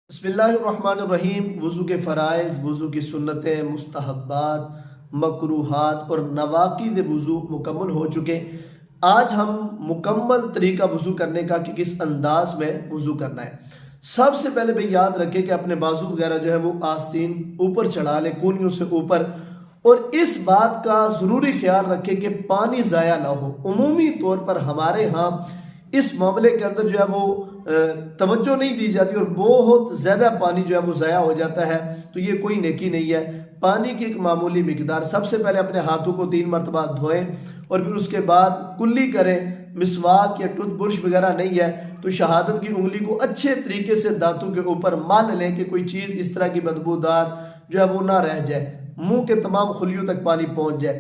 بسم اللہ الرحمن الرحیم۔ وضو کے فرائض، وضو کی سنتیں، مستحبات، مکروہات اور نواقض وضو مکمل ہو چکے۔ آج ہم مکمل طریقہ وضو کرنے کا کہ کس انداز میں وضو کرنا ہے۔ سب سے پہلے بھی یاد رکھیں کہ اپنے بازو وغیرہ جو ہے وہ آستین اوپر چڑھا لیں، کونیوں سے اوپر، اور اس بات کا ضروری خیال رکھیں کہ پانی ضائع نہ ہو۔ عمومی طور پر ہمارے ہاں اس معاملے کے اندر جو ہے وہ توجہ نہیں دی جاتی اور بہت زیادہ پانی جو ہے وہ ضائع ہو جاتا ہے، تو یہ کوئی نیکی نہیں ہے۔ پانی کی ایک معمولی مقدار، سب سے پہلے اپنے ہاتھوں کو 3 مرتبہ دھوئیں اور پھر اس کے بعد کلی کریں۔ مسواک یا ٹوتھ برش وغیرہ نہیں ہے تو شہادت کی انگلی کو اچھے طریقے سے دانتوں کے اوپر مال لیں کہ کوئی چیز اس طرح کی بدبودار جو ہے وہ نہ رہ جائے، منہ کے تمام خلیوں تک پانی پہنچ جائے۔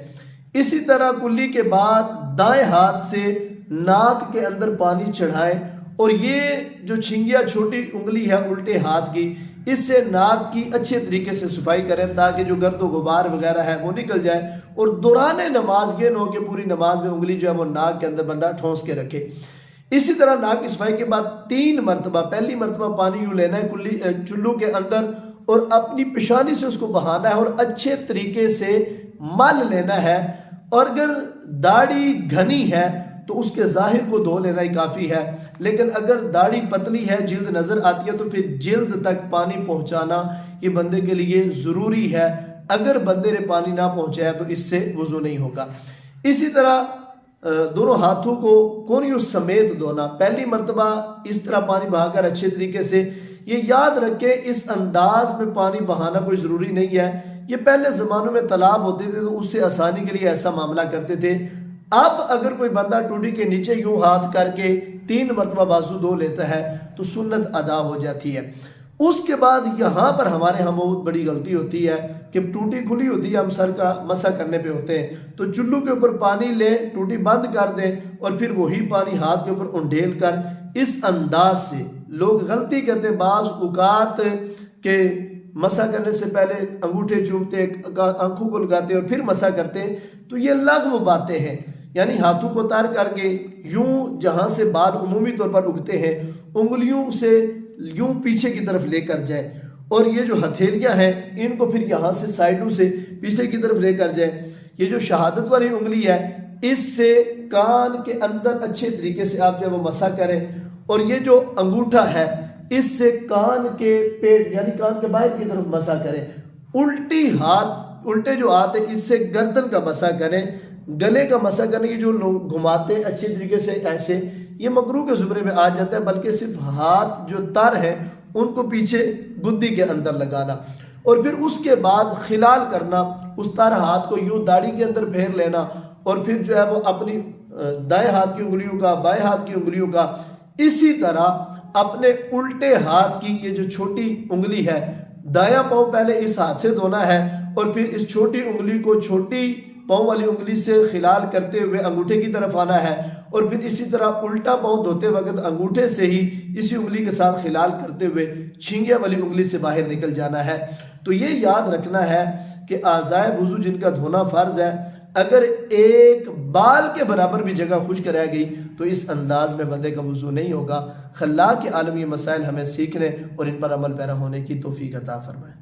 اسی طرح کلی کے بعد دائیں ہاتھ سے ناک کے اندر پانی چڑھائیں اور یہ جو چھنگیا چھوٹی انگلی ہے الٹے ہاتھ کی، اس سے ناک کی اچھے طریقے سے صفائی کریں تاکہ جو گرد و غبار وغیرہ ہے وہ نکل جائے، اور دوران نماز یہ نہ ہو کہ پوری نماز میں انگلی جو ہے وہ ناک کے اندر بندہ ٹھونس کے رکھے۔ اسی طرح ناک کی صفائی کے بعد 3 مرتبہ، پہلی مرتبہ پانی یوں لینا ہے چلو کے اندر اور اپنی پیشانی سے اس کو بہانا ہے اور اچھے طریقے سے مل لینا ہے، اور اگر داڑھی گھنی ہے تو اس کے ظاہر کو دھو لینا ہی کافی ہے، لیکن اگر داڑھی پتلی ہے، جلد نظر آتی ہے، تو پھر جلد تک پانی پہنچانا یہ بندے کے لیے ضروری ہے۔ اگر بندے نے پانی نہ پہنچایا تو اس سے وضو نہیں ہوگا۔ اسی طرح دونوں ہاتھوں کو کونیوں سمیت دھونا، پہلی مرتبہ اس طرح پانی بہا کر اچھے طریقے سے، یہ یاد رکھیں اس انداز میں پانی بہانا کوئی ضروری نہیں ہے۔ یہ پہلے زمانوں میں تالاب ہوتے تھے تو اس سے آسانی کے لیے ایسا معاملہ کرتے تھے۔ اب اگر کوئی بندہ ٹوٹی کے نیچے یوں ہاتھ کر کے 3 مرتبہ بازو دھو لیتا ہے تو سنت ادا ہو جاتی ہے۔ اس کے بعد یہاں پر ہمارے ہاں بہت بڑی غلطی ہوتی ہے کہ ٹوٹی کھلی ہوتی ہے، ہم سر کا مسح کرنے پہ ہوتے ہیں تو چلو کے اوپر پانی لیں، ٹوٹی بند کر دیں اور پھر وہی پانی ہاتھ کے اوپر انڈیل کر اس انداز سے لوگ غلطی کرتے ہیں۔ بعض اوقات کہ مسح کرنے سے پہلے انگوٹھے چومتے، آنکھوں کو لگاتے اور پھر مسح کرتے، تو یہ لغو باتیں ہیں، یعنی ہاتھوں کو تار کر کے یوں جہاں سے بال عمومی طور پر اگتے ہیں انگلیوں سے یوں پیچھے کی طرف لے کر جائیں، اور یہ جو ہتھیلیاں ہیں ان کو پھر یہاں سے سائیڈوں سے پیچھے کی طرف لے کر جائیں۔ یہ جو شہادت والی انگلی ہے اس سے کان کے اندر اچھے طریقے سے آپ جب وہ مسح کریں، اور یہ جو انگوٹھا ہے اس سے کان کے پیٹ یعنی کان کے باہر کی طرف مسح کریں۔ الٹے جو ہاتھ ہے اس سے گردن کا مسح کریں۔ گلے کا مسح کرنے کی جو لوگ گھماتے ہیں اچھے طریقے سے ایسے، یہ مکروہ کے زمرے میں آ جاتا ہے، بلکہ صرف ہاتھ جو تر ہیں ان کو پیچھے گدی کے اندر لگانا، اور پھر اس کے بعد خلال کرنا، اس تر ہاتھ کو یوں داڑھی کے اندر پھیر لینا، اور پھر جو ہے وہ اپنی دائیں ہاتھ کی انگلیوں کا، بائیں ہاتھ کی انگلیوں کا، اسی طرح اپنے الٹے ہاتھ کی یہ جو چھوٹی انگلی ہے، دایاں پاؤں پہلے اس ہاتھ سے دھونا ہے اور پھر اس چھوٹی انگلی کو چھوٹی پاؤں والی انگلی سے خلال کرتے ہوئے انگوٹھے کی طرف آنا ہے، اور پھر اسی طرح الٹا پاؤں دھوتے وقت انگوٹھے سے ہی اسی انگلی کے ساتھ خلال کرتے ہوئے چھینگیا والی انگلی سے باہر نکل جانا ہے۔ تو یہ یاد رکھنا ہے کہ اعضائے وضو جن کا دھونا فرض ہے، اگر ایک بال کے برابر بھی جگہ خشک رہ گئی تو اس انداز میں بندے کا وضو نہیں ہوگا۔ خلاق کے عالم یہ مسائل ہمیں سیکھنے اور ان پر عمل پیرا ہونے کی توفیق عطا فرمائے۔